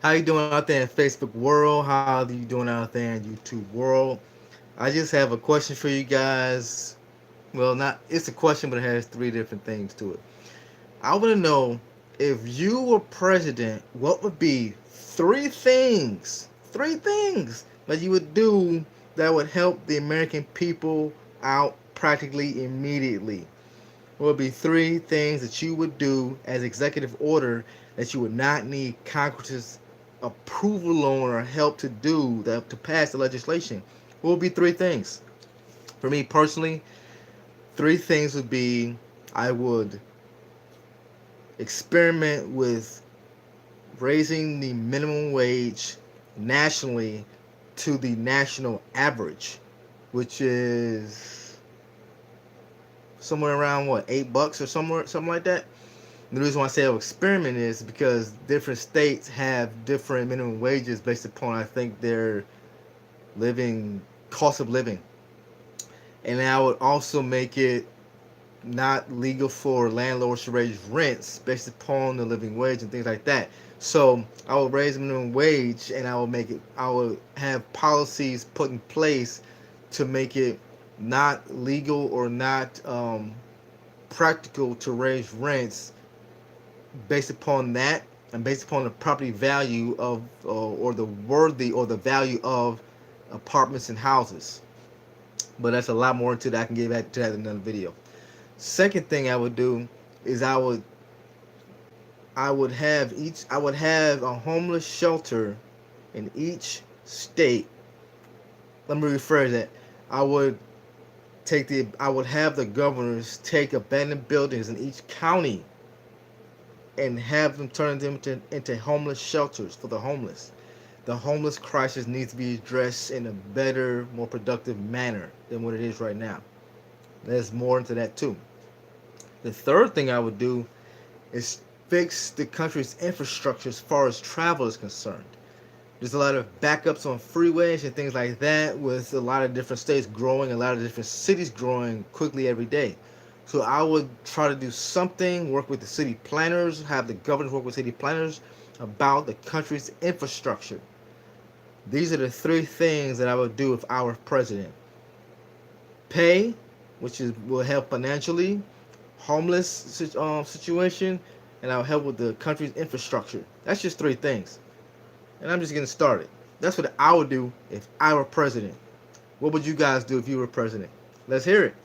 How you doing out there in Facebook world? How are you doing out there in YouTube world? I just have a question for you guys. Well, not it's a question, but it has three different things to it. I want to know if you were president, what would be three things that you would do that would help the American people out practically immediately? What would be three things that you would do as executive order that you would not need Congress's approval on or help to do that to pass the legislation? What would be three things? For me personally, three things would be I would experiment with raising the minimum wage nationally to the national average, which is somewhere around what, $8 or something like that. And the reason why I say experiment is because different states have different minimum wages based upon, I think, their living cost of living. And I would also make it not legal for landlords to raise rents based upon the living wage and things like that. So I will raise the minimum wage, and I will make it. I will have policies put in place to make it not legal or not practical to raise rents based upon that, and based upon the property value of or the worthy or the value of apartments and houses. But that's a lot more into that. I can get back to that in another video. Second thing I would do is I would have a homeless shelter in each state. Let me rephrase that. I would I would have the governors take abandoned buildings in each county and have them turn them into homeless shelters for the homeless. The homeless crisis needs to be addressed in a better, more productive manner than what it is right now. There's more into that too. The third thing I would do is fix the country's infrastructure as far as travel is concerned. There's a lot of backups on freeways and things like that, with a lot of different states growing, a lot of different cities growing quickly every day. So I would try to do something, work with the city planners, have the governors work with city planners about the country's infrastructure. These are the three things that I would do if I were president. Pay, which is will help financially, homeless situation, and I'll help with the country's infrastructure. That's just three things. And I'm just getting started. That's what I would do if I were president. What would you guys do if you were president? Let's hear it.